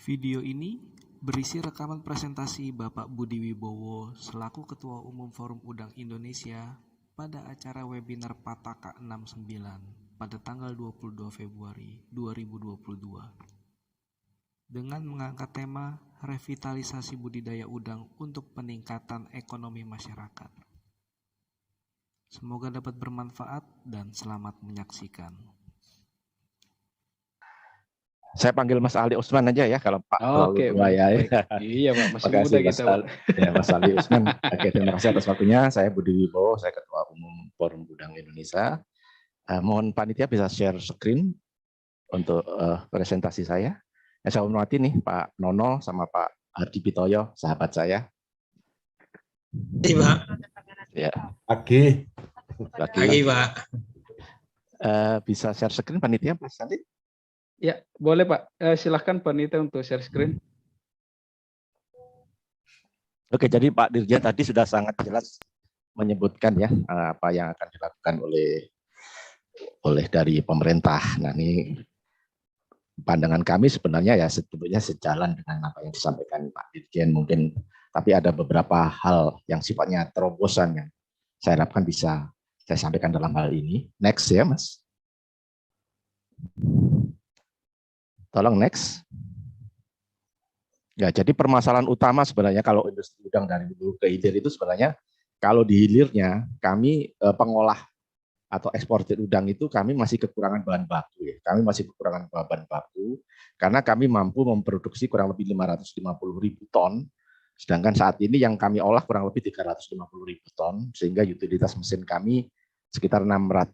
Video ini berisi rekaman presentasi Bapak Budi Wibowo selaku Ketua Umum Forum Udang Indonesia pada acara webinar Pataka 69 pada tanggal 22 Februari 2022 dengan mengangkat tema revitalisasi budidaya udang untuk peningkatan ekonomi masyarakat. Semoga dapat bermanfaat dan selamat menyaksikan. Saya panggil Mas Ali Usman aja ya, kalau Pak terlalu tua ya. Iya Pak, masih Makasih, muda kita Pak. Ya, Mas Ali Usman. Oke, terima kasih atas waktunya. Saya Budi Wibowo, saya Ketua Umum Forum Udang Indonesia. Mohon panitia bisa share screen untuk presentasi saya. Saya hormati nih Pak Nono sama Pak Ardi Pitoyo, sahabat saya. Iya Pak. Ya. Pagi Pak. Bisa share screen panitia, Mas Ali? Ya, boleh Pak. Silahkan panitia untuk share screen. Oke, jadi Pak Dirjen tadi sudah sangat jelas menyebutkan ya apa yang akan dilakukan oleh dari pemerintah. Nah, ini pandangan kami sebenarnya ya sebetulnya sejalan dengan apa yang disampaikan Pak Dirjen mungkin, tapi ada beberapa hal yang sifatnya terobosan yang saya harapkan bisa saya sampaikan dalam hal ini. Next ya, Mas. Tolong next. Ya, jadi permasalahan utama sebenarnya kalau industri udang dari hulu ke hilir itu sebenarnya kalau di hilirnya kami pengolah atau eksportir udang itu kami masih kekurangan bahan baku ya. Kami masih kekurangan bahan baku karena kami mampu memproduksi kurang lebih 550.000 ton, sedangkan saat ini yang kami olah kurang lebih 350.000 ton, sehingga utilitas mesin kami sekitar 65%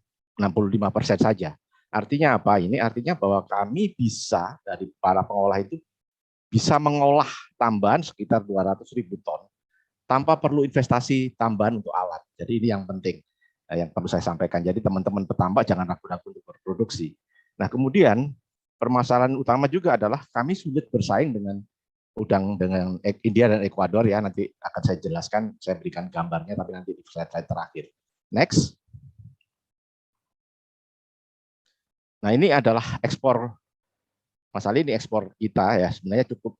saja. Artinya apa? Ini artinya bahwa kami bisa dari para pengolah itu bisa mengolah tambahan sekitar 200.000 ton tanpa perlu investasi tambahan untuk alat. Jadi ini yang penting yang perlu saya sampaikan. Jadi teman-teman petambak jangan ragu-ragu untuk berproduksi. Nah kemudian permasalahan utama juga adalah kami sulit bersaing dengan udang dengan India dan Ekuador ya. Nanti akan saya jelaskan, saya berikan gambarnya tapi nanti di slide terakhir. Next. Nah ini adalah ekspor, Mas Ali, ini ekspor kita ya sebenarnya cukup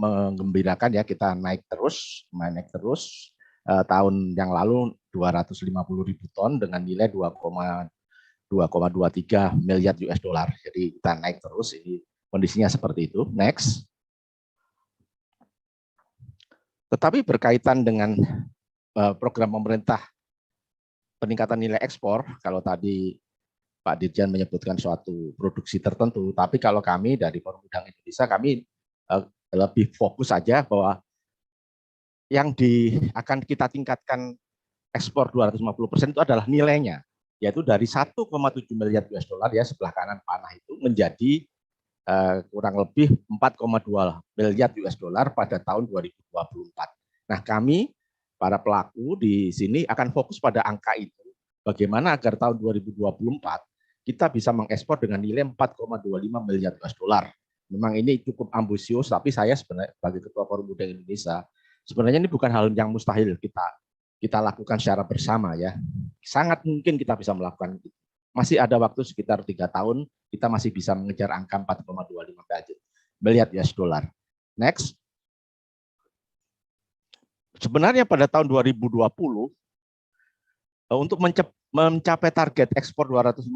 menggembirakan ya, kita naik terus. Tahun yang lalu 250.000 ton dengan nilai 2,23 miliar US dollar. Jadi kita naik terus, ini kondisinya seperti itu. Next. Tetapi berkaitan dengan program pemerintah peningkatan nilai ekspor, kalau tadi Pak Dirjen menyebutkan suatu produksi tertentu, tapi kalau kami dari Forum Udang Indonesia, kami lebih fokus saja bahwa yang akan kita tingkatkan ekspor 250% itu adalah nilainya, yaitu dari 1,7 miliar US dollar ya sebelah kanan panah itu menjadi kurang lebih 4,2 miliar US dollar pada tahun 2024. Nah kami para pelaku di sini akan fokus pada angka itu, bagaimana agar tahun 2024 kita bisa mengekspor dengan nilai 4,25 miliar US dollar. Memang ini cukup ambisius, tapi saya sebenarnya sebagai Ketua Forum Udang Indonesia, sebenarnya ini bukan hal yang mustahil kita lakukan secara bersama ya. Sangat mungkin kita bisa melakukan itu. Masih ada waktu sekitar 3 tahun, kita masih bisa mengejar angka 4,25 miliar US dollar. Next. Sebenarnya pada tahun 2020, untuk mencapai target ekspor 250%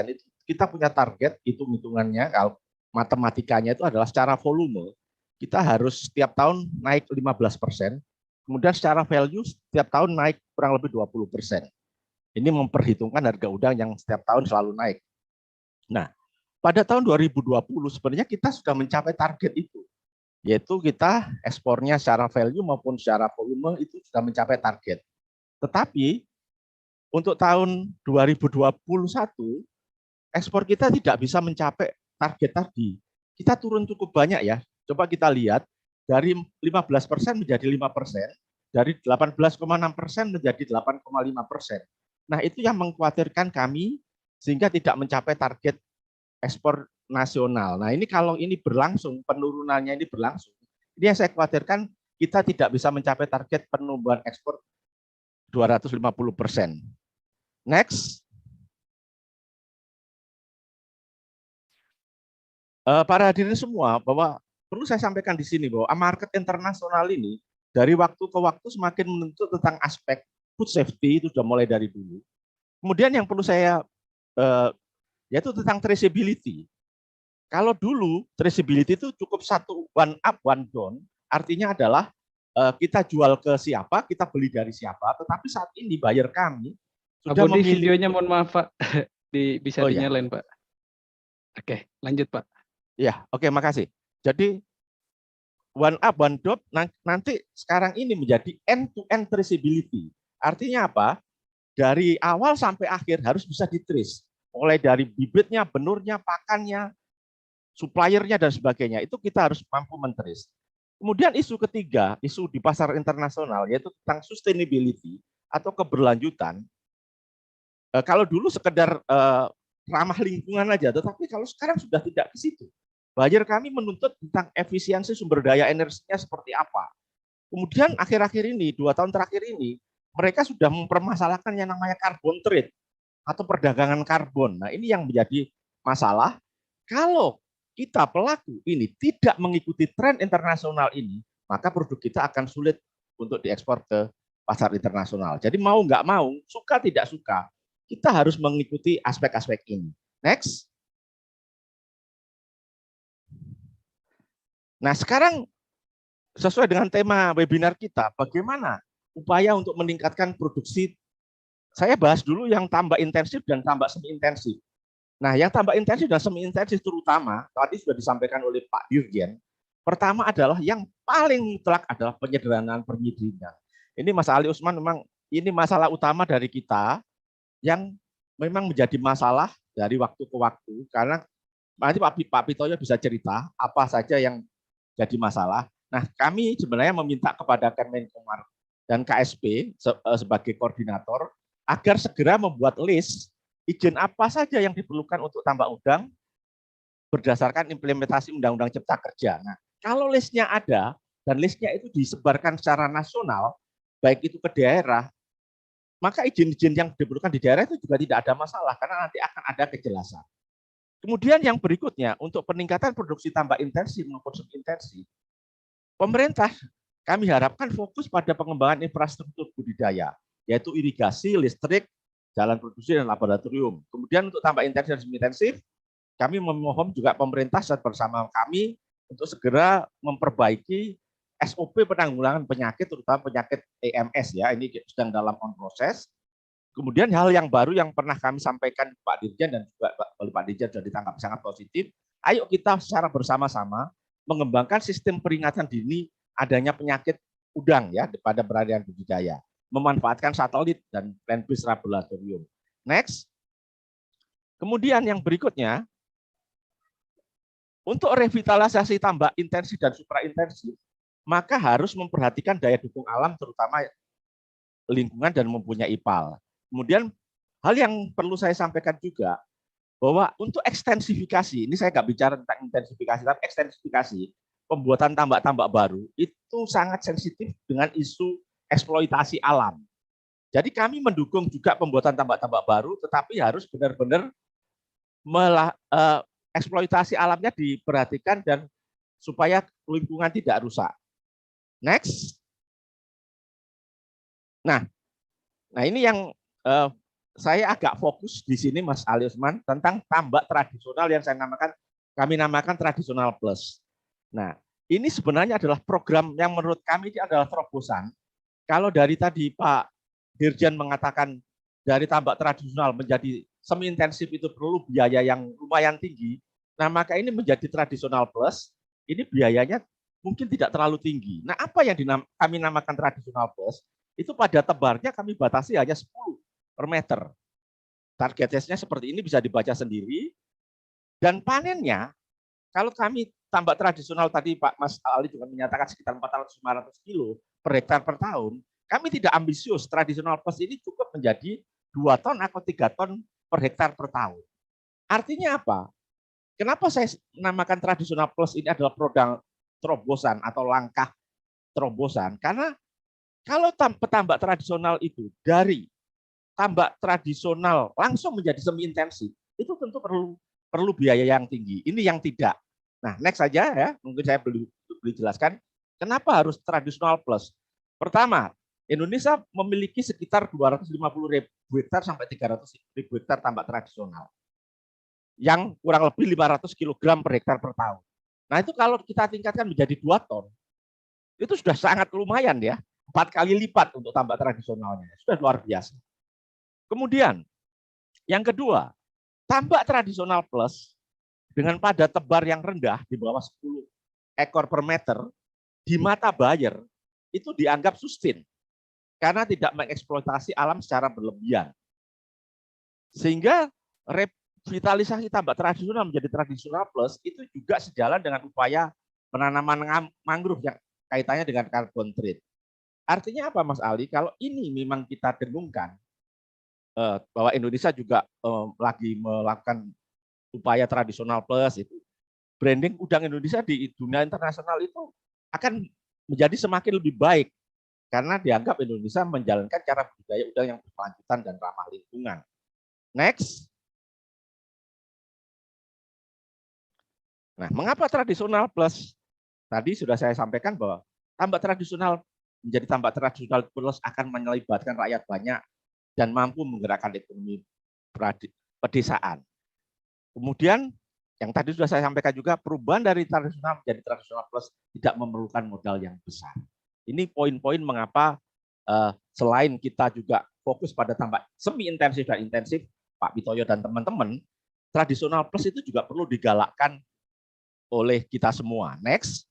itu kita punya target, hitung-hitungannya kalau matematikanya itu adalah secara volume kita harus setiap tahun naik 15%, kemudian secara value setiap tahun naik kurang lebih 20%. Ini memperhitungkan harga udang yang setiap tahun selalu naik. Nah, pada tahun 2020 sebenarnya kita sudah mencapai target itu, yaitu kita ekspornya secara value maupun secara volume itu sudah mencapai target. Tetapi untuk tahun 2021, ekspor kita tidak bisa mencapai target tadi. Kita turun cukup banyak ya. Coba kita lihat, dari 15% menjadi 5%, dari 18,6% menjadi 8,5%. Nah itu yang mengkhawatirkan kami, sehingga tidak mencapai target ekspor nasional. Nah ini kalau ini berlangsung, penurunannya ini berlangsung, ini yang saya khawatirkan kita tidak bisa mencapai target penumbuhan ekspor 250%. Next. Para hadirin semua, bahwa perlu saya sampaikan di sini bahwa market internasional ini dari waktu ke waktu semakin menuntut tentang aspek food safety, itu sudah mulai dari dulu. Kemudian yang perlu saya yaitu tentang traceability. Kalau dulu traceability itu cukup satu one up one down, artinya adalah kita jual ke siapa, kita beli dari siapa. Tetapi saat ini buyer kami sudah Budi, memilih. videonya mohon maaf Pak, bisa dinyalain Pak. Oke, lanjut Pak. Ya, oke, makasih. Jadi one up one down nanti sekarang ini menjadi end to end traceability. Artinya apa? Dari awal sampai akhir harus bisa di-trace. Mulai dari bibitnya, benurnya, pakannya, suppliernya dan sebagainya, itu kita harus mampu men-trace. Kemudian isu ketiga, isu di pasar internasional, yaitu tentang sustainability atau keberlanjutan. Kalau dulu sekedar ramah lingkungan aja, tetapi kalau sekarang sudah tidak ke situ. Buyer kami menuntut tentang efisiensi sumber daya energinya seperti apa. Kemudian akhir-akhir ini, 2 tahun terakhir ini, mereka sudah mempermasalahkan yang namanya carbon trade atau perdagangan karbon. Nah, ini yang menjadi masalah. Kalau kita pelaku ini tidak mengikuti tren internasional ini, maka produk kita akan sulit untuk diekspor ke pasar internasional. Jadi mau nggak mau, suka tidak suka, kita harus mengikuti aspek-aspek ini. Next. Nah, sekarang sesuai dengan tema webinar kita, bagaimana upaya untuk meningkatkan produksi. Saya bahas dulu yang tambak intensif dan tambak semi intensif. Nah, yang tambak intensif dan semi intensif terutama tadi sudah disampaikan oleh Pak Dirjen. Pertama adalah yang paling mutlak adalah penyederhanaan perizinan. Ini Mas Ali Usman memang ini masalah utama dari kita yang memang menjadi masalah dari waktu ke waktu, karena nanti Pak Pitoyo bisa cerita apa saja yang jadi masalah. Nah, kami sebenarnya meminta kepada Kemenkomar dan KSP sebagai koordinator agar segera membuat list izin apa saja yang diperlukan untuk tambak udang berdasarkan implementasi Undang-Undang Cipta Kerja. Nah, kalau listnya ada dan listnya itu disebarkan secara nasional, baik itu ke daerah, maka izin-izin yang diperlukan di daerah itu juga tidak ada masalah karena nanti akan ada kejelasan. Kemudian yang berikutnya, untuk peningkatan produksi tambak intensif maupun semi intensif, pemerintah kami harapkan fokus pada pengembangan infrastruktur budidaya, yaitu irigasi, listrik, jalan produksi, dan laboratorium. Kemudian untuk tambak intensif dan semi intensif, kami memohon juga pemerintah bersama kami untuk segera memperbaiki SOP penanggulangan penyakit, terutama penyakit EMS ya, ini sedang dalam on proses. Kemudian hal yang baru yang pernah kami sampaikan Pak Dirjen dan juga oleh Pak Dirjen sudah ditangkap sangat positif. Ayo kita secara bersama-sama mengembangkan sistem peringatan dini adanya penyakit udang ya pada perairan budidaya, memanfaatkan satelit dan land-based laboratorium. Next. Kemudian yang berikutnya, untuk revitalisasi tambak intensif dan supraintensif, maka harus memperhatikan daya dukung alam terutama lingkungan dan mempunyai IPAL. Kemudian hal yang perlu saya sampaikan juga bahwa untuk ekstensifikasi, ini saya nggak bicara tentang intensifikasi, tapi ekstensifikasi pembuatan tambak-tambak baru itu sangat sensitif dengan isu eksploitasi alam. Jadi kami mendukung juga pembuatan tambak-tambak baru, tetapi harus benar-benar eksploitasi alamnya diperhatikan dan supaya lingkungan tidak rusak. Next. Nah ini yang saya agak fokus di sini Mas Ali Usman tentang tambak tradisional yang kami namakan tradisional plus. Nah, ini sebenarnya adalah program yang menurut kami ini adalah terobosan. Kalau dari tadi Pak Dirjen mengatakan dari tambak tradisional menjadi semi intensif itu perlu biaya yang lumayan tinggi, nah maka ini menjadi tradisional plus, ini biayanya mungkin tidak terlalu tinggi. Nah, apa yang kami namakan tradisional plus, itu pada tebarnya kami batasi hanya 10 per meter. Target testnya seperti ini bisa dibaca sendiri. Dan panennya, kalau kami tambak tradisional tadi Pak Mas Ali juga menyatakan sekitar 400-500 kilo per hektar per tahun, kami tidak ambisius. Tradisional plus ini cukup menjadi 2 ton atau 3 ton per hektar per tahun. Artinya apa? Kenapa saya namakan tradisional plus ini adalah produk terobosan atau langkah terobosan? Karena kalau petambak tradisional itu dari tambak tradisional langsung menjadi semi intensif, itu tentu perlu biaya yang tinggi. Ini yang tidak. Nah, next saja ya, mungkin saya belum jelaskan kenapa harus tradisional plus. Pertama, Indonesia memiliki sekitar 250.000 hektar sampai 300.000 hektar tambak tradisional yang kurang lebih 500 kg per hektar per tahun. Nah, itu kalau kita tingkatkan menjadi 2 ton, itu sudah sangat lumayan ya, 4 kali lipat untuk tambak tradisionalnya. Sudah luar biasa. Kemudian, yang kedua, tambak tradisional plus dengan padat tebar yang rendah di bawah 10 ekor per meter, di mata buyer itu dianggap sustain karena tidak mengeksploitasi alam secara berlebihan. Sehingga revitalisasi tambak tradisional menjadi tradisional plus itu juga sejalan dengan upaya penanaman mangrove yang kaitannya dengan carbon trade. Artinya apa Mas Ali? Kalau ini memang kita dengungkan bahwa Indonesia juga lagi melakukan upaya tradisional plus, itu branding udang Indonesia di dunia internasional itu akan menjadi semakin lebih baik karena dianggap Indonesia menjalankan cara budidaya udang yang berkelanjutan dan ramah lingkungan. Next. Nah, mengapa tradisional plus? Tadi sudah saya sampaikan bahwa tambak tradisional menjadi tambak tradisional plus akan melibatkan rakyat banyak dan mampu menggerakkan ekonomi pedesaan. Kemudian yang tadi sudah saya sampaikan juga, perubahan dari tradisional menjadi tradisional plus tidak memerlukan modal yang besar. Ini poin-poin mengapa selain kita juga fokus pada tambak semi intensif dan intensif, Pak Pitoyo dan teman-teman, tradisional plus itu juga perlu digalakkan oleh kita semua. Next.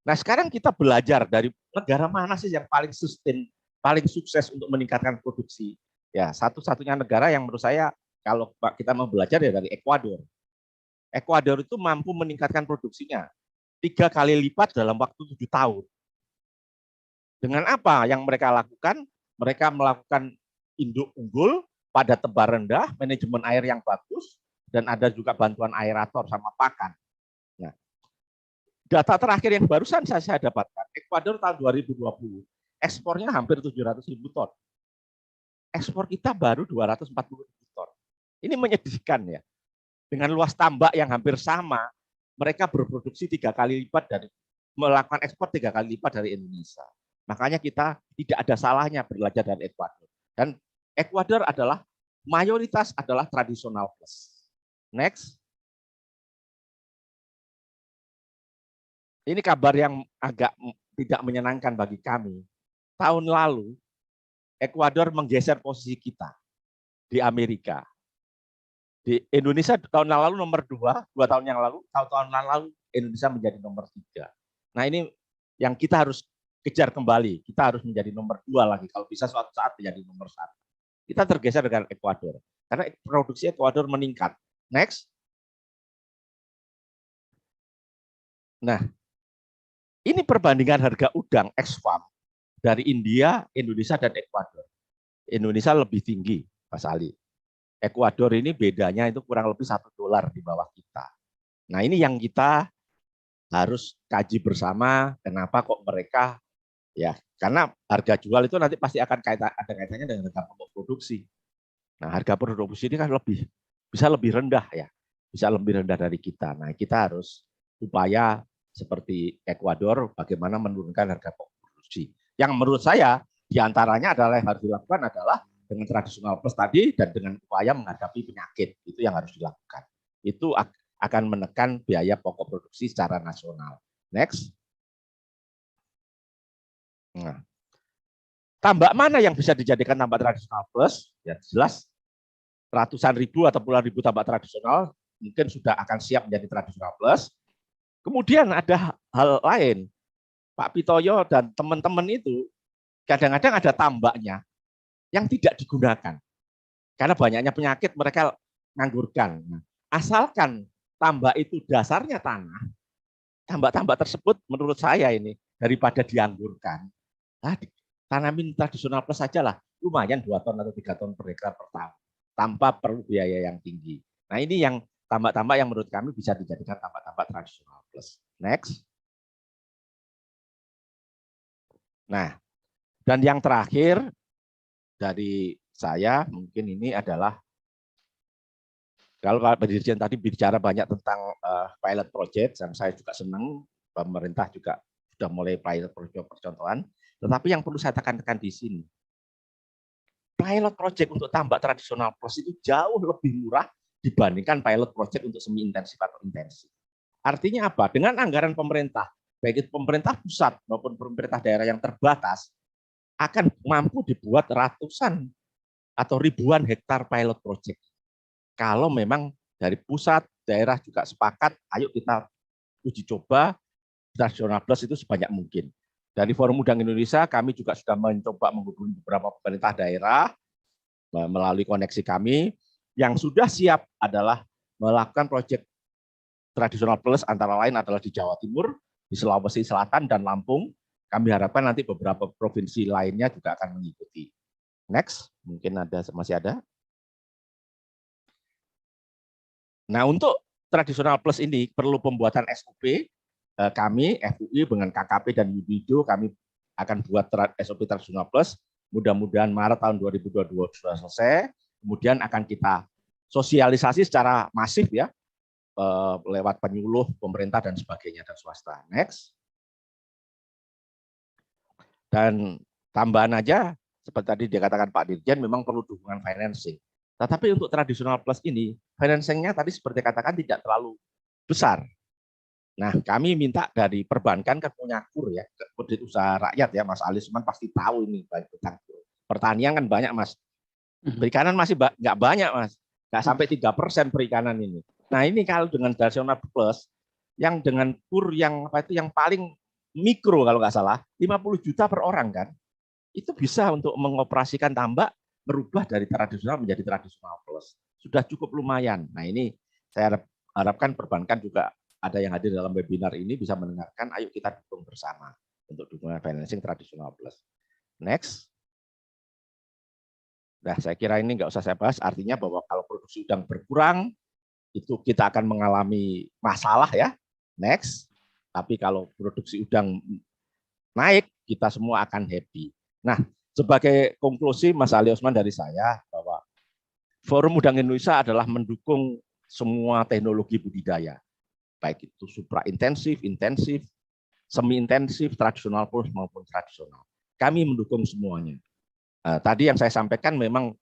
Nah, sekarang kita belajar dari negara mana sih yang paling sustain, paling sukses untuk meningkatkan produksi. Ya, satu-satunya negara yang menurut saya kalau kita mau belajar ya dari Ekuador. Ekuador itu mampu meningkatkan produksinya 3 kali lipat dalam waktu 7 tahun. Dengan apa yang mereka lakukan? Mereka melakukan induk unggul, pada tebar rendah, manajemen air yang bagus, dan ada juga bantuan aerator sama pakan. Nah, data terakhir yang barusan saya dapatkan, Ekuador tahun 2020, ekspornya hampir 700.000 ton. Ekspor kita baru 240.000 ton. Ini menyedihkan ya. Dengan luas tambak yang hampir sama, mereka berproduksi 3 kali lipat dari melakukan ekspor 3 kali lipat dari Indonesia. Makanya kita tidak ada salahnya belajar dari Ekuador. Dan Ekuador adalah mayoritas adalah tradisional plus. Next. Ini kabar yang agak tidak menyenangkan bagi kami. Tahun lalu, Ekuador menggeser posisi kita di Amerika. Di Indonesia tahun yang lalu nomor 2 tahun yang lalu, tahun lalu Indonesia menjadi nomor 3. Nah ini yang kita harus kejar kembali. Kita harus menjadi nomor 2 lagi. Kalau bisa suatu saat menjadi nomor 1. Kita tergeser dengan Ekuador. Karena produksi Ekuador meningkat. Next. Nah, ini perbandingan harga udang ex-farm dari India, Indonesia, dan Ekuador. Indonesia lebih tinggi, Mas Ali. Ekuador ini bedanya itu kurang lebih $1 di bawah kita. Nah ini yang kita harus kaji bersama, kenapa kok mereka, ya karena harga jual itu nanti pasti akan ada kaitannya dengan harga pokok produksi. Nah harga produksi ini kan bisa lebih rendah ya, bisa lebih rendah dari kita. Nah kita harus upaya seperti Ekuador bagaimana menurunkan harga pokok produksi. Yang menurut saya diantaranya adalah yang harus dilakukan adalah dengan tradisional plus tadi dan dengan upaya menghadapi penyakit, itu yang harus dilakukan. Itu akan menekan biaya pokok produksi secara nasional. Next. Nah, tambak mana yang bisa dijadikan tambak tradisional plus? Ya jelas ratusan ribu atau puluhan ribu tambak tradisional mungkin sudah akan siap menjadi tradisional plus. Kemudian ada hal lain, Pak Pitoyo dan teman-teman itu kadang-kadang ada tambaknya yang tidak digunakan. Karena banyaknya penyakit mereka nganggurkan. Nah, asalkan tambak itu dasarnya tanah, tambak-tambak tersebut menurut saya ini daripada dianggurkan, tanamin tradisional plus saja lah, lumayan 2 ton atau 3 ton per hektar per tahun, tanpa perlu biaya yang tinggi. Nah ini yang tambak-tambak yang menurut kami bisa dijadikan tambak-tambak tradisional plus. Next. Nah, dan yang terakhir dari saya mungkin ini adalah Kalau Pak Dirjen tadi bicara banyak tentang pilot project, dan saya juga senang pemerintah juga sudah mulai pilot project percontohan. Tetapi yang perlu saya tekankan di sini, pilot project untuk tambak tradisional plus itu jauh lebih murah dibandingkan pilot project untuk semi intensif atau intensif. Artinya apa? Dengan anggaran pemerintah, baik itu pemerintah pusat maupun pemerintah daerah yang terbatas, akan mampu dibuat ratusan atau ribuan hektar pilot project. Kalau memang dari pusat, daerah juga sepakat, ayo kita uji coba tradisional plus itu sebanyak mungkin. Dari Forum Udang Indonesia, kami juga sudah mencoba menghubungi beberapa pemerintah daerah melalui koneksi kami. Yang sudah siap adalah melakukan proyek tradisional plus, antara lain adalah di Jawa Timur, di Sulawesi Selatan, dan Lampung. Kami harapkan nanti beberapa provinsi lainnya juga akan mengikuti. Next, mungkin masih ada. Nah, untuk tradisional plus ini perlu pembuatan SOP. Kami, FUI dengan KKP dan Yudido, kami akan buat SOP tradisional plus. Mudah-mudahan Maret tahun 2022 sudah selesai. Kemudian akan kita sosialisasi secara masif ya, lewat penyuluh pemerintah dan sebagainya dan swasta. Next. Dan tambahan aja, seperti tadi dikatakan Pak Dirjen, memang perlu dukungan financing. Tetapi untuk tradisional plus ini, financingnya tadi seperti katakan tidak terlalu besar. Nah, kami minta dari perbankan kan punya KUR ya, kredit usaha rakyat ya, Mas Alisman pasti tahu ini tentang KUR. Pertanian kan banyak, Mas. Perikanan masih nggak banyak, Mas. Nggak sampai 3% perikanan ini. Nah, ini kalau dengan tradisional plus, yang dengan KUR yang apa itu yang paling mikro kalau nggak salah, 50 juta per orang kan, itu bisa untuk mengoperasikan tambak, merubah dari tradisional menjadi tradisional plus. Sudah cukup lumayan. Nah, ini saya harapkan perbankan juga ada yang hadir dalam webinar ini bisa mendengarkan, ayo kita dukung bersama untuk dukungan financing tradisional plus. Next. Nah, saya kira ini nggak usah saya bahas, artinya bahwa kalau produksi udang berkurang, itu kita akan mengalami masalah ya. Next. Tapi kalau produksi udang naik, kita semua akan happy. Nah, sebagai konklusi Mas Ali Osman dari saya, bahwa Forum Udang Indonesia adalah mendukung semua teknologi budidaya. Baik itu supra intensif, intensif, semi intensif, tradisional plus maupun tradisional. Kami mendukung semuanya. Tadi yang saya sampaikan memang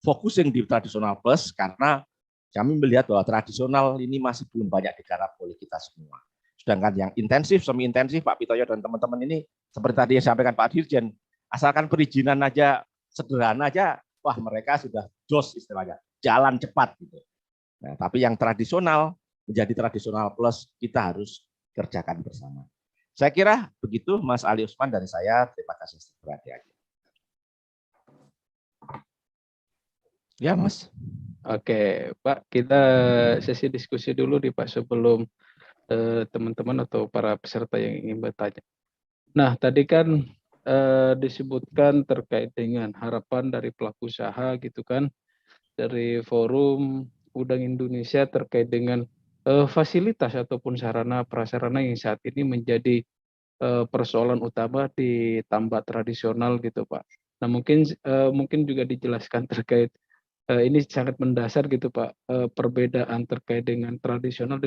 focusing di tradisional plus karena kami melihat bahwa tradisional ini masih belum banyak digarap oleh kita semua. Sedangkan yang intensif, semi intensif, Pak Pitoyo dan teman-teman ini seperti tadi yang sampaikan Pak Dirjen, asalkan perizinan aja sederhana aja, wah mereka sudah jos istilahnya, jalan cepat gitu. Nah, tapi yang tradisional menjadi tradisional plus kita harus kerjakan bersama. Saya kira begitu Mas Ali Usman dari saya. Terima kasih perhatiannya. Ya Mas. Oke Pak, kita sesi diskusi dulu nih Pak sebelum teman-teman atau para peserta yang ingin bertanya. Nah tadi kan disebutkan terkait dengan harapan dari pelaku usaha gitu kan, dari Forum Udang Indonesia terkait dengan fasilitas ataupun sarana prasarana yang saat ini menjadi persoalan utama di tambak tradisional gitu Pak. Nah mungkin juga dijelaskan terkait ini sangat mendasar gitu Pak, perbedaan terkait dengan tradisional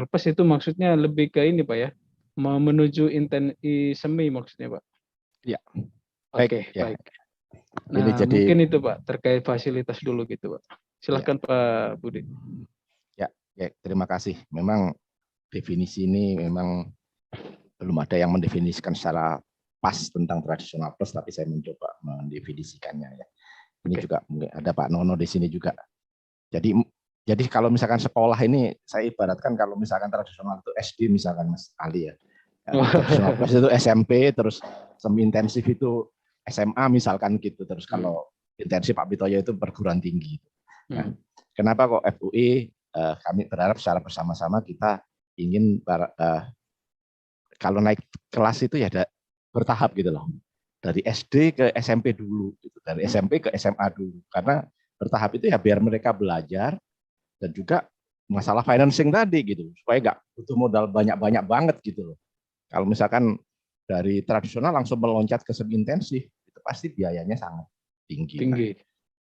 plus itu maksudnya lebih ke ini Pak ya, menuju semi maksudnya Pak. Ya. Oke, ya. baik. Nah, mungkin itu Pak terkait fasilitas dulu gitu Pak. Silakan ya. Pak Budi. Ya, terima kasih. Memang definisi ini memang belum ada yang mendefinisikan secara pas tentang tradisional plus, tapi saya mencoba mendefinisikannya ya. Ini juga mungkin ada Pak Nono di sini juga. Jadi kalau misalkan sekolah ini saya ibaratkan kalau misalkan tradisional itu SD misalkan Mas Ali ya. Tradisional plus itu SMP, terus semi intensif itu SMA misalkan gitu. Terus kalau intensif Pak Pitoyo itu perguruan tinggi. Nah, kenapa kok FUI kami berharap secara bersama-sama kita ingin kalau naik kelas itu ya bertahap gitu loh. Dari SD ke SMP dulu, gitu. Dari SMP ke SMA dulu, karena bertahap itu ya biar mereka belajar dan juga masalah financing tadi gitu, supaya nggak butuh modal banyak-banyak banget gitu loh. Kalau misalkan dari tradisional langsung meloncat ke semi intensif, itu pasti biayanya sangat tinggi.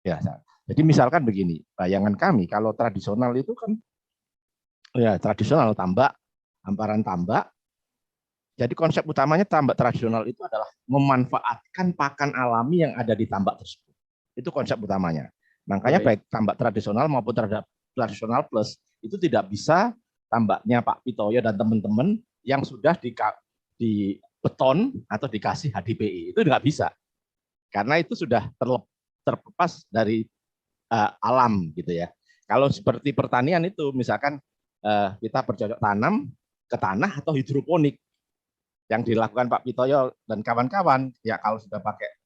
Ya, jadi misalkan begini, bayangan kami kalau tradisional itu kan ya tradisional tambak, hamparan tambak. Jadi konsep utamanya tambak tradisional itu adalah memanfaatkan pakan alami yang ada di tambak tersebut. Itu konsep utamanya. Makanya baik tambak tradisional maupun tradisional plus itu tidak bisa tambaknya Pak Pitoyo dan teman-teman yang sudah di beton atau dikasih HDPI. Itu nggak bisa. Karena itu sudah terlepas dari alam gitu ya. Kalau seperti pertanian itu misalkan kita bercocok tanam ke tanah atau hidroponik yang dilakukan Pak Pitoyo dan kawan-kawan, ya kalau sudah pakai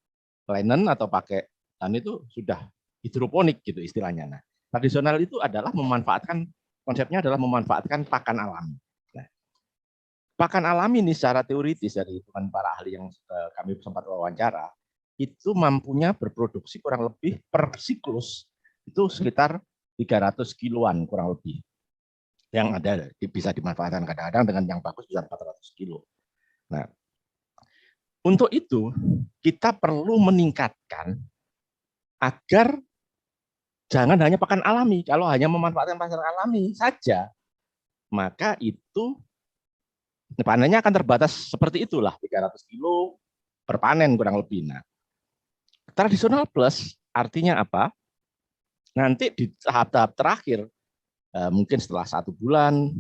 linen atau pakai dan itu sudah hidroponik gitu istilahnya. Nah, tradisional itu adalah memanfaatkan, konsepnya adalah memanfaatkan pakan alami. Nah, pakan alami ini secara teoritis dari teman para ahli yang kami sempat wawancara, itu mampunya berproduksi kurang lebih per siklus itu sekitar 300 kiloan kurang lebih yang ada bisa dimanfaatkan, kadang-kadang dengan yang bagus bisa 400 kilo. Nah, untuk itu kita perlu meningkatkan agar jangan hanya pakan alami. Kalau hanya memanfaatkan pakan alami saja, maka itu panennya akan terbatas seperti itulah, 300 kilo per panen kurang lebih. Nah, tradisional plus artinya apa? Nanti di tahap-tahap terakhir, mungkin setelah 1 bulan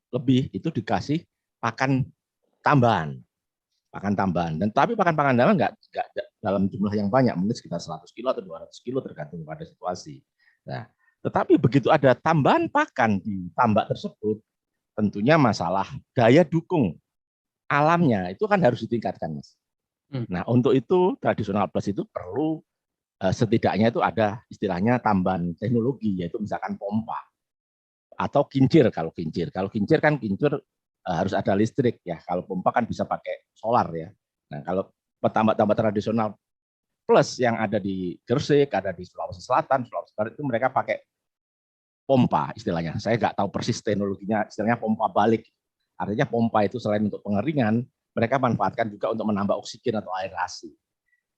lebih, itu dikasih pakan tambahan. Dan tapi pakan tambahan nggak dalam jumlah yang banyak, mungkin sekitar 100 kilo atau 200 kilo tergantung pada situasi. Nah, tetapi begitu ada tambahan pakan di tambak tersebut, tentunya masalah daya dukung alamnya itu kan harus ditingkatkan, Mas. Nah, untuk itu tradisional plus itu perlu setidaknya itu ada istilahnya tambahan teknologi, yaitu misalkan pompa atau kincir. Kalau kincir kan harus ada listrik ya. Kalau pompa kan bisa pakai solar ya. Nah, kalau tambak-tambak tradisional plus yang ada di Gresik, ada di Sulawesi Selatan, Sulawesi Barat itu mereka pakai pompa istilahnya. Saya nggak tahu persis teknologinya, istilahnya pompa balik. Artinya pompa itu selain untuk pengeringan, mereka manfaatkan juga untuk menambah oksigen atau aerasi.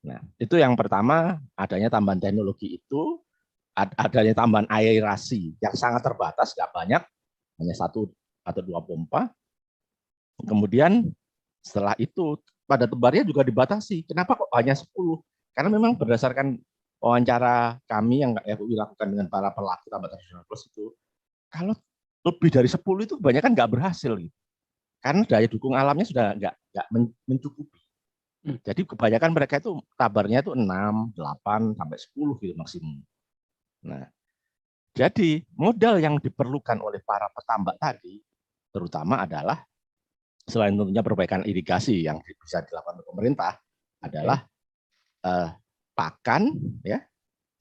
Nah, itu yang pertama, adanya tambahan teknologi itu, adanya tambahan aerasi yang sangat terbatas, nggak banyak, hanya 1 atau 2 pompa. Kemudian setelah itu pada tebarnya juga dibatasi. Kenapa kok hanya 10? Karena memang berdasarkan wawancara kami yang FUI lakukan dengan para pelaku tambak tradisional plus itu, kalau lebih dari 10 itu kebanyakan nggak berhasil gitu. Karena daya dukung alamnya sudah nggak mencukupi. Jadi kebanyakan mereka itu tabarnya itu 6, 8 sampai 10 gitu maksimum. Nah, jadi modal yang diperlukan oleh para petambak tadi terutama adalah selain tentunya perbaikan irigasi yang bisa dilakukan oleh pemerintah adalah pakan ya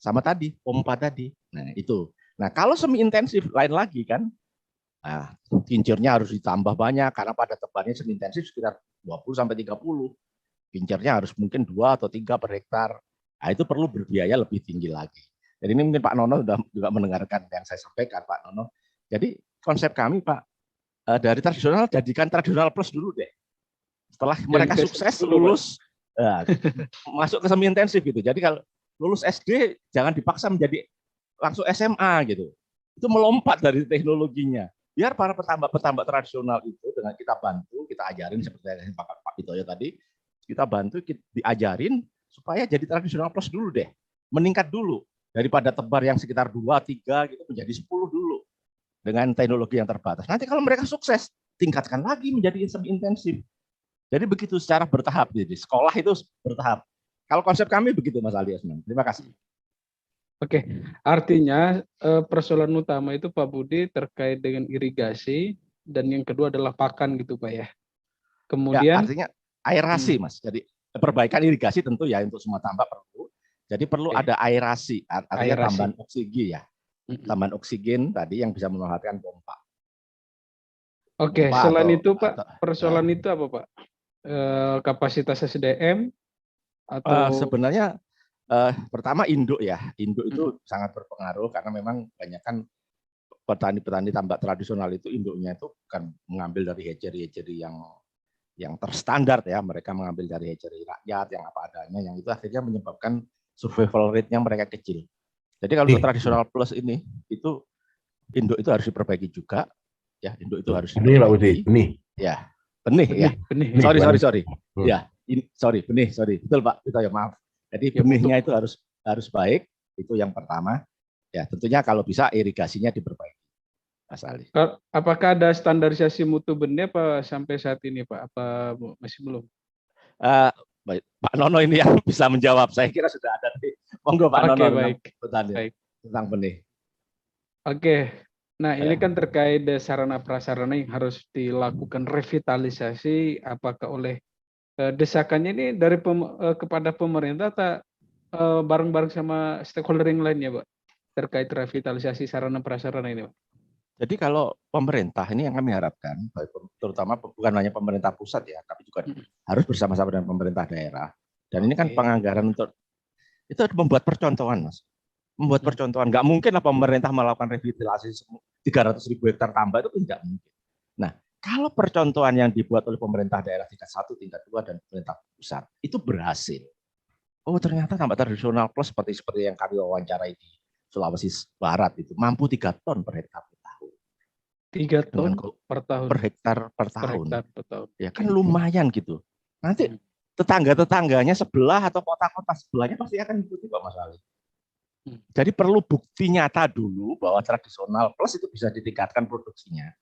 sama tadi pompa tadi. Nah, itu. Nah, kalau semi intensif lain lagi kan, nah, kincirnya harus ditambah banyak karena pada tebarnya semi intensif sekitar 20 sampai 30. Kincirnya harus mungkin 2 atau 3 per hektar. Nah, itu perlu berbiaya lebih tinggi lagi. Jadi ini mungkin Pak Nono sudah juga mendengarkan yang saya sampaikan, Pak Nono. Jadi konsep kami, Pak, dari tradisional jadikan tradisional plus dulu deh. Setelah mereka sukses lulus masuk ke semi intensif gitu. Jadi kalau lulus SD jangan dipaksa menjadi langsung SMA gitu. Itu melompat dari teknologinya. Biar para petambak tradisional itu dengan kita bantu, kita ajarin seperti yang Pak Pitoyo tadi, kita bantu, diajarin supaya jadi tradisional plus dulu deh. Meningkat dulu daripada tebar yang sekitar 2, 3 gitu menjadi 10 dulu dengan teknologi yang terbatas. Nanti kalau mereka sukses, tingkatkan lagi menjadi semi intensif. Jadi begitu secara bertahap. Jadi sekolah itu bertahap. Kalau konsep kami begitu, Mas Ali Asman. Terima kasih. Oke, artinya persoalan utama itu Pak Budi terkait dengan irigasi dan yang kedua adalah pakan gitu Pak ya. Kemudian ya, artinya aerasi Mas. Jadi perbaikan irigasi tentu ya untuk semua tambak perlu. Jadi perlu ada aerasi, artinya tambahan oksigen ya. Tambahan oksigen tadi yang bisa memanfaatkan pompa. Oke, selain itu Pak, persoalan itu apa Pak? Kapasitas SDM atau sebenarnya pertama induk ya. Induk itu sangat berpengaruh karena memang kebanyakan petani-petani tambak tradisional itu induknya itu bukan mengambil dari hatchery yang terstandar ya. Mereka mengambil dari hatchery rakyat yang apa adanya, yang itu akhirnya menyebabkan survival rate-nya mereka kecil. Jadi kalau untuk tradisional plus ini, itu induk itu harus diperbaiki juga, ya induk itu harus Benih Pak Budi, diperbaiki. benih. Ya, benih ya. Benih. Sorry. Hmm. Ya, benih, betul Pak. Itu ya maaf. Jadi Ya, benihnya itu harus baik, itu yang pertama. Ya, tentunya kalau bisa irigasinya diperbaiki, Mas Ali. Apakah ada standarisasi mutu benih apa sampai saat ini Pak? Apa masih belum? Baik. Pak Nono ini yang bisa menjawab. Saya kira sudah ada nih. Monggo Pak Nono Baik. tentang benih. Oke. Nah, ini kan terkait sarana prasarana yang harus dilakukan revitalisasi, apakah oleh desakannya ini dari kepada pemerintah atau bareng-bareng sama stakeholder yang lainnya, Pak, terkait revitalisasi sarana prasarana ini, Pak? Jadi kalau pemerintah ini yang kami harapkan, terutama bukan hanya pemerintah pusat ya, tapi juga harus bersama-sama dengan pemerintah daerah. Dan ini kan penganggaran untuk itu membuat percontohan, Mas. Membuat percontohan. Nggak mungkin lah pemerintah melakukan revitalisasi 300.000 hektar tambah, itu tidak mungkin. Nah, kalau percontohan yang dibuat oleh pemerintah daerah tingkat 1, tingkat 2, dan pemerintah pusat, itu berhasil. Oh, ternyata tambak tradisional plus seperti yang kami wawancarai di Sulawesi Barat itu mampu 3 ton per hektar. 3 ton per tahun. Per hektar per tahun. Ya kan lumayan gitu. Nanti tetangga-tetangganya sebelah atau kota-kota sebelahnya pasti akan ikuti Pak Mas Ali. Jadi perlu bukti nyata dulu bahwa tradisional plus itu bisa ditingkatkan produksinya.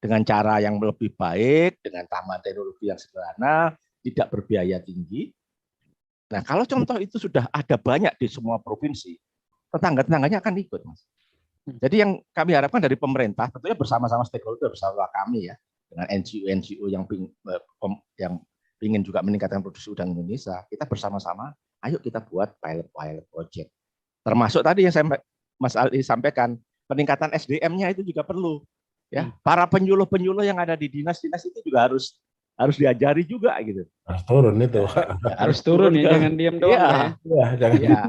Dengan cara yang lebih baik, dengan tambahan teknologi yang sederhana, tidak berbiaya tinggi. Nah kalau contoh itu sudah ada banyak di semua provinsi, tetangga-tetangganya akan ikut, Mas. Jadi yang kami harapkan dari pemerintah, tentunya bersama-sama stakeholder, bersama kami ya, dengan NGO yang ingin juga meningkatkan produksi udang Indonesia, kita bersama-sama, ayo kita buat pilot project. Termasuk tadi yang Mas Ali sampaikan, peningkatan SDM-nya itu juga perlu. Ya, para penyuluh-penyuluh yang ada di dinas-dinas itu juga harus diajari juga gitu. Harus turun itu. Harus turun ya, jangan diam doang ya. Ya.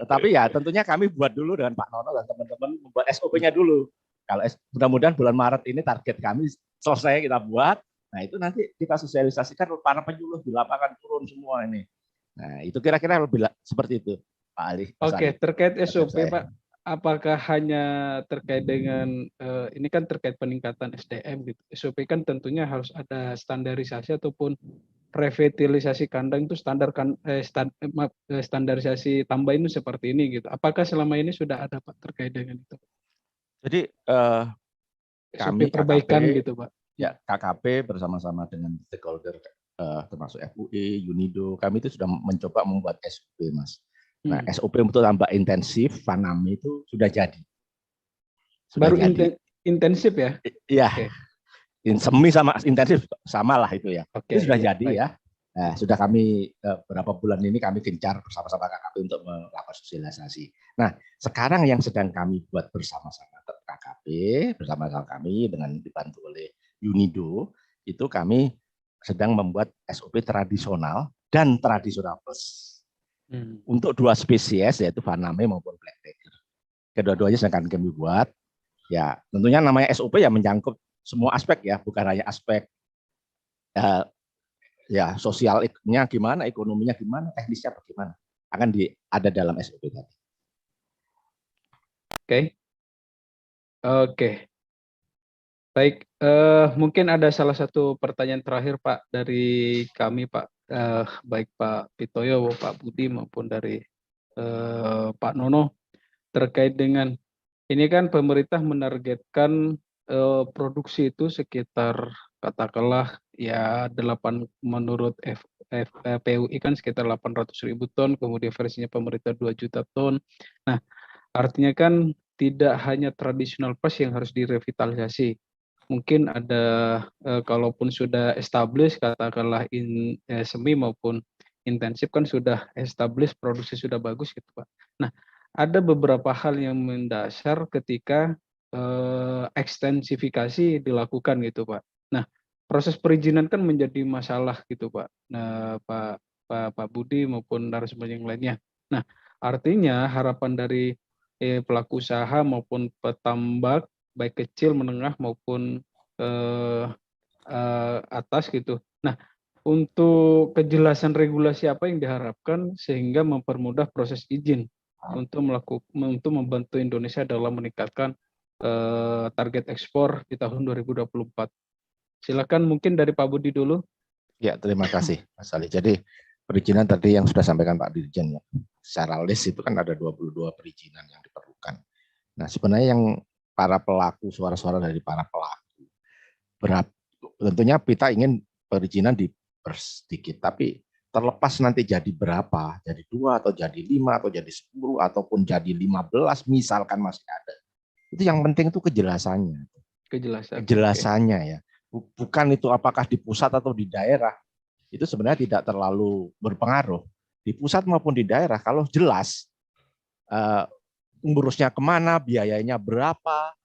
Tetapi ya tentunya kami buat dulu dengan Pak Nono dan teman-teman membuat SOP-nya dulu. Kalau mudah-mudahan bulan Maret ini target kami selesai kita buat. Nah itu nanti kita sosialisasikan para penyuluh di lapangan turun semua ini. Nah itu kira-kira lebih seperti itu Pak Ali. Oke, terkait SOP Pak, apakah hanya terkait dengan ini kan terkait peningkatan SDM gitu. SOP kan tentunya harus ada standarisasi ataupun revitalisasi kandang itu standarisasi tambah ini seperti ini gitu. Apakah selama ini sudah ada Pak terkait dengan itu? Jadi kami perbaikan gitu Pak. Ya KKP bersama-sama dengan stakeholder termasuk FUI, UNIDO, kami itu sudah mencoba membuat SOP Mas. Nah SOP untuk tambah intensif Faname itu sudah jadi. Baru intensif ya? Iya. Okay. Semi sama intensif sama lah itu ya. Itu sudah jadi ya. Nah, sudah kami beberapa bulan ini kami gencar bersama-sama KKP untuk melakukan sosialisasi. Nah, sekarang yang sedang kami buat bersama-sama KKP, bersama-sama kami dengan dibantu oleh UNIDO, itu kami sedang membuat SOP tradisional dan tradisional plus. Untuk 2 spesies yaitu Faname maupun Black Tiger. Kedua-duanya sedang kami buat. Ya, tentunya namanya SOP ya menyangkut semua aspek ya, bukan hanya aspek ya sosialnya gimana, ekonominya gimana, teknisnya bagaimana, akan ada dalam SOP tadi. Oke. Baik, mungkin ada salah satu pertanyaan terakhir Pak dari kami Pak, baik Pak Pitoyo, Pak Budi maupun dari Pak Nono terkait dengan ini kan pemerintah menargetkan produksi itu sekitar katakanlah ya 8 menurut PUI kan sekitar 800.000 ton, kemudian versinya pemerintah 2 juta ton. Nah, artinya kan tidak hanya tradisional plus yang harus direvitalisasi. Mungkin ada kalaupun sudah established katakanlah semi maupun intensif kan sudah established, produksi sudah bagus gitu Pak. Nah, ada beberapa hal yang mendasar ketika ekstensifikasi dilakukan gitu Pak. Nah, proses perizinan kan menjadi masalah gitu Pak. Nah, Pak Budi maupun narasumber yang lainnya. Nah, artinya harapan dari pelaku usaha maupun petambak baik kecil, menengah maupun atas gitu. Nah, untuk kejelasan regulasi apa yang diharapkan sehingga mempermudah proses izin untuk membantu Indonesia dalam meningkatkan target ekspor di tahun 2024. Silakan mungkin dari Pak Budi dulu. Ya, terima kasih Mas Ali. Jadi perizinan tadi yang sudah sampaikan Pak Dirjen ya. Secara list itu kan ada 22 perizinan yang diperlukan. Nah, sebenarnya yang para pelaku, suara-suara dari para pelaku, tentunya kita ingin perizinan dipersedikit, tapi terlepas nanti jadi berapa, jadi 2 atau jadi 5 atau jadi 10 ataupun jadi 15 misalkan masih ada. Itu yang penting itu kejelasannya. Kejelasannya ya. Bukan itu apakah di pusat atau di daerah. Itu sebenarnya tidak terlalu berpengaruh. Di pusat maupun di daerah kalau jelas ngurusnya kemana, biayanya berapa,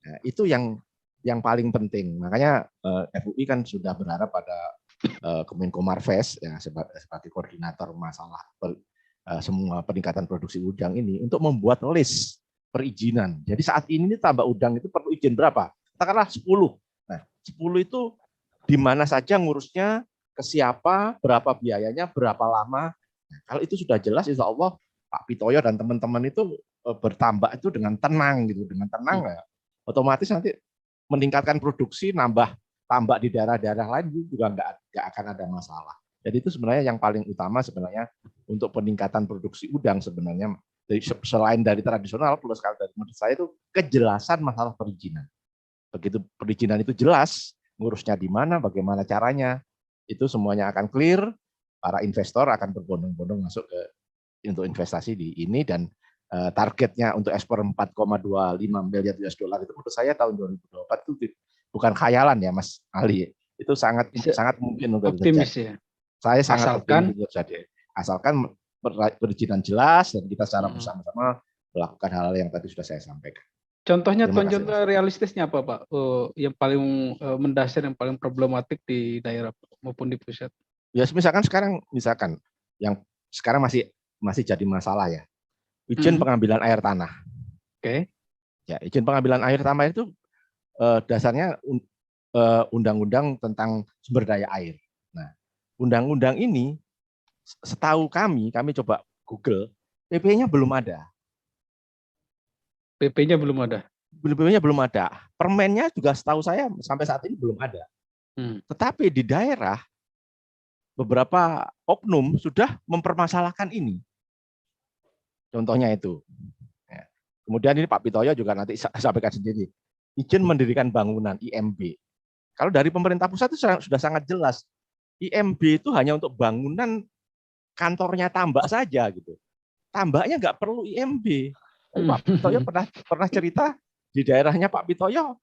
nah, itu yang paling penting. Makanya FUI kan sudah berharap pada Kemenko Marves ya, sebagai koordinator masalah semua peningkatan produksi udang ini untuk membuat list perizinan. Jadi saat ini tambak udang itu perlu izin berapa? Katakanlah 10. Nah, 10 itu di mana saja ngurusnya, ke siapa, berapa biayanya, berapa lama. Nah, kalau itu sudah jelas, insya Allah Pak Pitoyo dan teman-teman itu bertambak itu dengan tenang gitu, dengan tenang ya. Otomatis nanti meningkatkan produksi, nambah tambak di daerah-daerah lain juga nggak akan ada masalah. Jadi itu sebenarnya yang paling utama sebenarnya untuk peningkatan produksi udang sebenarnya selain dari tradisional, plus kalau dari menurut saya itu kejelasan masalah perizinan. Begitu perizinan itu jelas, ngurusnya di mana, bagaimana caranya, itu semuanya akan clear, para investor akan berbondong-bondong masuk untuk investasi di ini, dan targetnya untuk ekspor 4,25 miliar US dollar itu menurut saya tahun 2024 itu bukan khayalan ya Mas Ali, itu sangat mungkin untuk optimis terjadi. ya. Saya sangat optimis untuk terjadi. Asalkan perizinan jelas dan kita secara bersama-sama melakukan hal-hal yang tadi sudah saya sampaikan. Contohnya realistisnya apa Pak? Yang paling mendasar, yang paling problematik di daerah maupun di pusat? Ya misalkan yang sekarang masih jadi masalah ya. Izin pengambilan air tanah. Oke. Ya, izin pengambilan air tanah itu dasarnya undang-undang tentang sumber daya air. Nah, undang-undang ini setahu kami coba Google, PP-nya belum ada. PP-nya belum ada. PP-nya belum ada. Permennya juga setahu saya sampai saat ini belum ada. Tetapi di daerah beberapa oknum sudah mempermasalahkan ini. Contohnya itu. Ya. Kemudian ini Pak Pitoyo juga nanti sampaikan sendiri. Izin mendirikan bangunan IMB. Kalau dari pemerintah pusat itu sudah sangat jelas. IMB itu hanya untuk bangunan kantornya tambak saja gitu. Tambaknya nggak perlu IMB. Pak Pitoyo pernah cerita di daerahnya Pak Pitoyo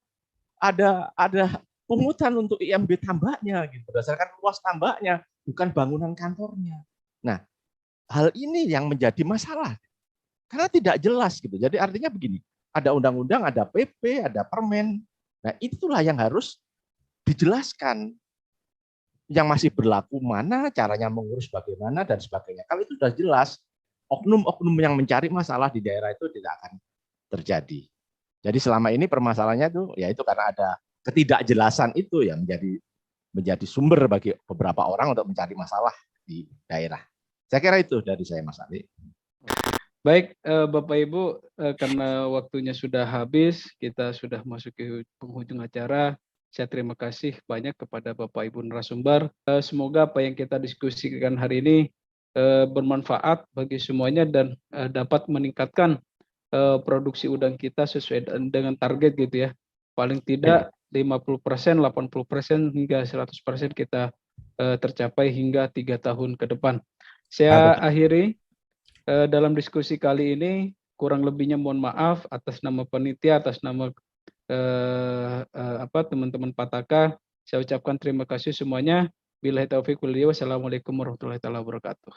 ada pungutan untuk IMB tambaknya gitu, berdasarkan luas tambaknya, bukan bangunan kantornya. Nah, hal ini yang menjadi masalah karena tidak jelas gitu. Jadi artinya begini, ada undang-undang, ada PP, ada permen. Nah, itulah yang harus dijelaskan. Yang masih berlaku mana, caranya mengurus bagaimana dan sebagainya. Kalau itu sudah jelas, oknum-oknum yang mencari masalah di daerah itu tidak akan terjadi. Jadi selama ini permasalahannya itu ya itu karena ada ketidakjelasan itu yang menjadi sumber bagi beberapa orang untuk mencari masalah di daerah. Saya kira itu dari saya Mas Ali. Baik, Bapak Ibu, karena waktunya sudah habis, kita sudah masuk ke penghujung acara. Saya terima kasih banyak kepada Bapak Ibu narasumber. Semoga apa yang kita diskusikan hari ini bermanfaat bagi semuanya dan dapat meningkatkan produksi udang kita sesuai dengan target gitu ya. Paling tidak 50%, 80% hingga 100% kita tercapai hingga 3 tahun ke depan. Saya akhiri dalam diskusi kali ini, kurang lebihnya mohon maaf atas nama panitia, atas nama teman-teman Pataka. Saya ucapkan terima kasih semuanya. Billahi taufiq wal hidayah. Wassalamualaikum warahmatullahi wabarakatuh.